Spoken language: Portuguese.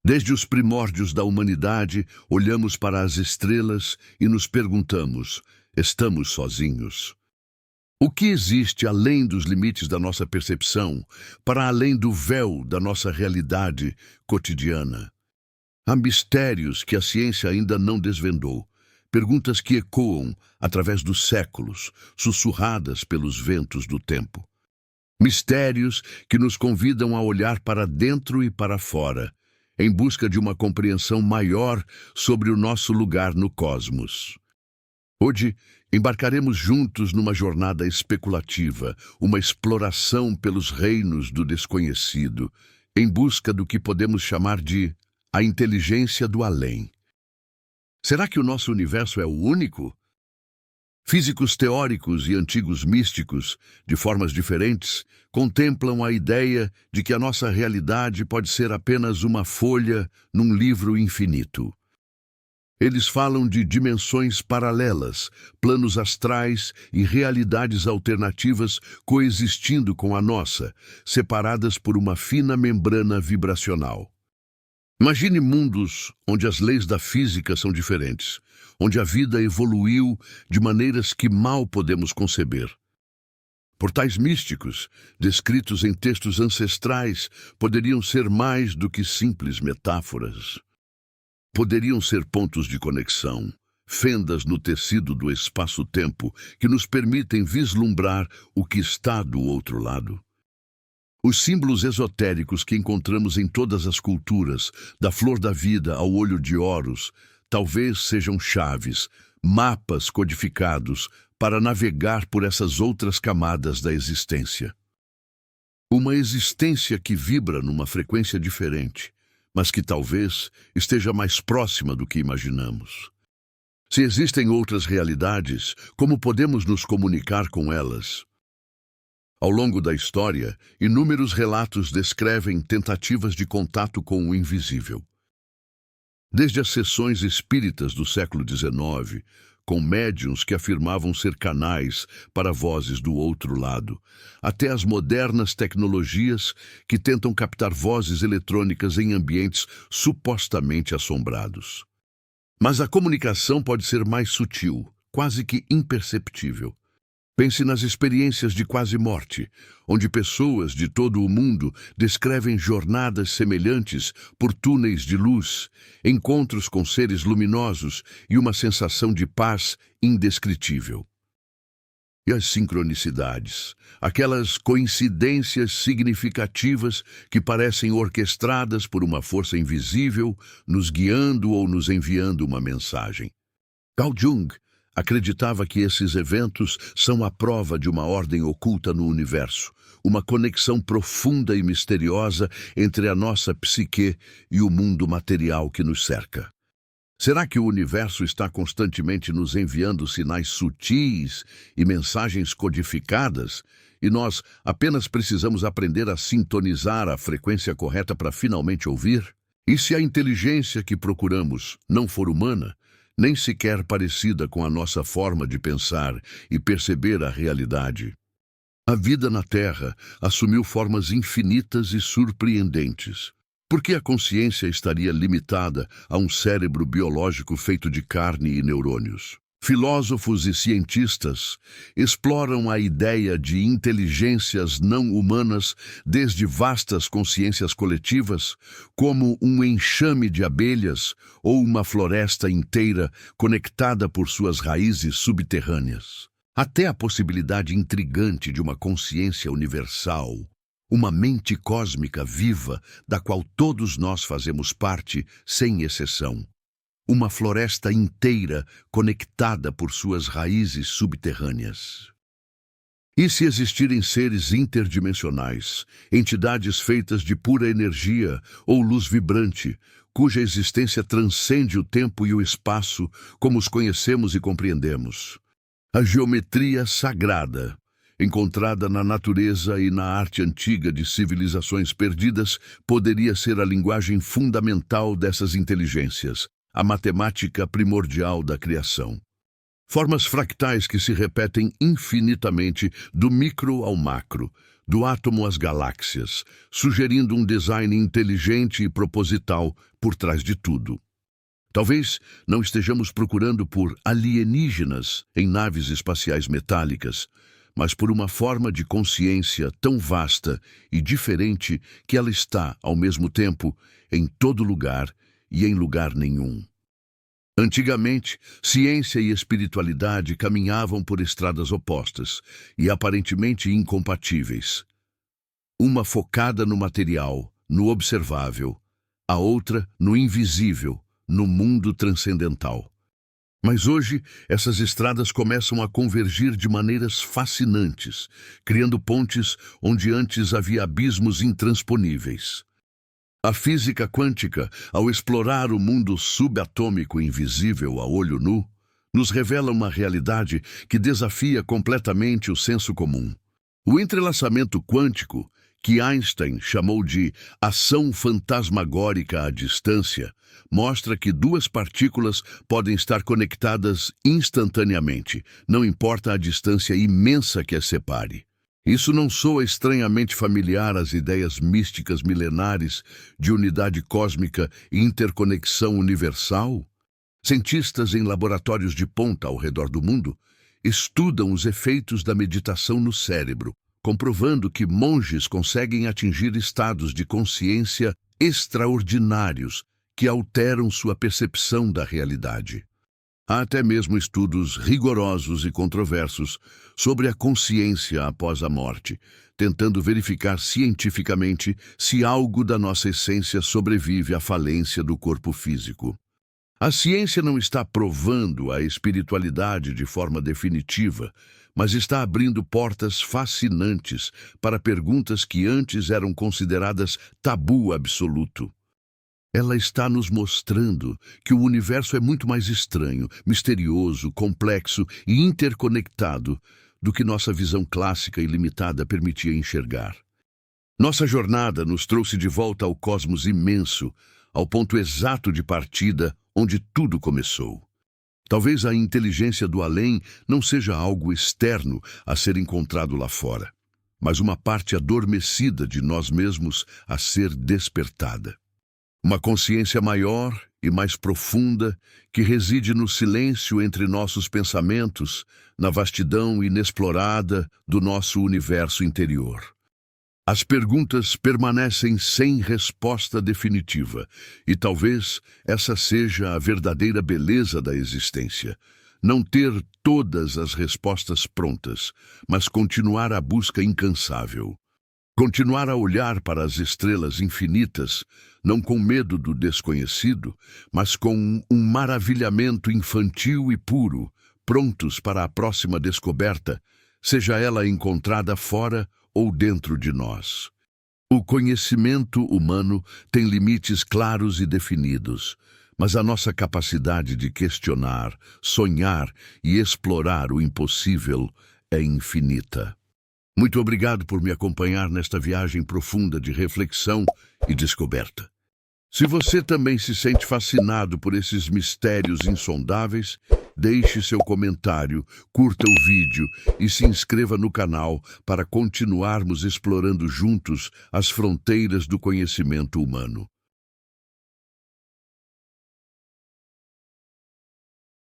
Desde os primórdios da humanidade, olhamos para as estrelas e nos perguntamos: estamos sozinhos? O que existe além dos limites da nossa percepção, para além do véu da nossa realidade cotidiana? Há mistérios que a ciência ainda não desvendou, perguntas que ecoam através dos séculos, sussurradas pelos ventos do tempo. Mistérios que nos convidam a olhar para dentro e para fora, em busca de uma compreensão maior sobre o nosso lugar no cosmos. Hoje, embarcaremos juntos numa jornada especulativa, uma exploração pelos reinos do desconhecido, em busca do que podemos chamar de a inteligência do além. Será que o nosso universo é o único? Físicos teóricos e antigos místicos, de formas diferentes, contemplam a ideia de que a nossa realidade pode ser apenas uma folha num livro infinito. Eles falam de dimensões paralelas, planos astrais e realidades alternativas coexistindo com a nossa, separadas por uma fina membrana vibracional. Imagine mundos onde as leis da física são diferentes, onde a vida evoluiu de maneiras que mal podemos conceber. Portais místicos, descritos em textos ancestrais, poderiam ser mais do que simples metáforas. Poderiam ser pontos de conexão, fendas no tecido do espaço-tempo que nos permitem vislumbrar o que está do outro lado. Os símbolos esotéricos que encontramos em todas as culturas, da flor da vida ao olho de Horus, talvez sejam chaves, mapas codificados para navegar por essas outras camadas da existência. Uma existência que vibra numa frequência diferente, mas que talvez esteja mais próxima do que imaginamos. Se existem outras realidades, como podemos nos comunicar com elas? Ao longo da história, inúmeros relatos descrevem tentativas de contato com o invisível. Desde as sessões espíritas do século XIX, com médiuns que afirmavam ser canais para vozes do outro lado, até as modernas tecnologias que tentam captar vozes eletrônicas em ambientes supostamente assombrados. Mas a comunicação pode ser mais sutil, quase que imperceptível. Pense nas experiências de quase morte, onde pessoas de todo o mundo descrevem jornadas semelhantes por túneis de luz, encontros com seres luminosos e uma sensação de paz indescritível. E as sincronicidades, aquelas coincidências significativas que parecem orquestradas por uma força invisível, nos guiando ou nos enviando uma mensagem. Carl Jung acreditava que esses eventos são a prova de uma ordem oculta no universo, uma conexão profunda e misteriosa entre a nossa psique e o mundo material que nos cerca. Será que o universo está constantemente nos enviando sinais sutis e mensagens codificadas, e nós apenas precisamos aprender a sintonizar a frequência correta para finalmente ouvir? E se a inteligência que procuramos não for humana, nem sequer parecida com a nossa forma de pensar e perceber a realidade? A vida na Terra assumiu formas infinitas e surpreendentes. Por que a consciência estaria limitada a um cérebro biológico feito de carne e neurônios? Filósofos e cientistas exploram a ideia de inteligências não humanas desde vastas consciências coletivas, como um enxame de abelhas ou uma floresta inteira conectada por suas raízes subterrâneas, até a possibilidade intrigante de uma consciência universal, uma mente cósmica viva da qual todos nós fazemos parte, sem exceção. Uma floresta inteira conectada por suas raízes subterrâneas. E se existirem seres interdimensionais, entidades feitas de pura energia ou luz vibrante, cuja existência transcende o tempo e o espaço como os conhecemos e compreendemos? A geometria sagrada, encontrada na natureza e na arte antiga de civilizações perdidas, poderia ser a linguagem fundamental dessas inteligências, a matemática primordial da criação. Formas fractais que se repetem infinitamente do micro ao macro, do átomo às galáxias, sugerindo um design inteligente e proposital por trás de tudo. Talvez não estejamos procurando por alienígenas em naves espaciais metálicas, mas por uma forma de consciência tão vasta e diferente que ela está, ao mesmo tempo, em todo lugar e em lugar nenhum. Antigamente, ciência e espiritualidade caminhavam por estradas opostas e aparentemente incompatíveis. Uma focada no material, no observável, a outra no invisível, no mundo transcendental. Mas hoje, essas estradas começam a convergir de maneiras fascinantes, criando pontes onde antes havia abismos intransponíveis. A física quântica, ao explorar o mundo subatômico invisível a olho nu, nos revela uma realidade que desafia completamente o senso comum. O entrelaçamento quântico, que Einstein chamou de ação fantasmagórica à distância, mostra que duas partículas podem estar conectadas instantaneamente, não importa a distância imensa que as separe. Isso não soa estranhamente familiar às ideias místicas milenares de unidade cósmica e interconexão universal? Cientistas em laboratórios de ponta ao redor do mundo estudam os efeitos da meditação no cérebro, comprovando que monges conseguem atingir estados de consciência extraordinários que alteram sua percepção da realidade. Há até mesmo estudos rigorosos e controversos sobre a consciência após a morte, tentando verificar cientificamente se algo da nossa essência sobrevive à falência do corpo físico. A ciência não está provando a espiritualidade de forma definitiva, mas está abrindo portas fascinantes para perguntas que antes eram consideradas tabu absoluto. Ela está nos mostrando que o universo é muito mais estranho, misterioso, complexo e interconectado do que nossa visão clássica e limitada permitia enxergar. Nossa jornada nos trouxe de volta ao cosmos imenso, ao ponto exato de partida onde tudo começou. Talvez a inteligência do além não seja algo externo a ser encontrado lá fora, mas uma parte adormecida de nós mesmos a ser despertada. Uma consciência maior e mais profunda que reside no silêncio entre nossos pensamentos, na vastidão inexplorada do nosso universo interior. As perguntas permanecem sem resposta definitiva, e talvez essa seja a verdadeira beleza da existência. Não ter todas as respostas prontas, mas continuar a busca incansável. Continuar a olhar para as estrelas infinitas, não com medo do desconhecido, mas com um maravilhamento infantil e puro, prontos para a próxima descoberta, seja ela encontrada fora ou dentro de nós. O conhecimento humano tem limites claros e definidos, mas a nossa capacidade de questionar, sonhar e explorar o impossível é infinita. Muito obrigado por me acompanhar nesta viagem profunda de reflexão e descoberta. Se você também se sente fascinado por esses mistérios insondáveis, deixe seu comentário, curta o vídeo e se inscreva no canal para continuarmos explorando juntos as fronteiras do conhecimento humano.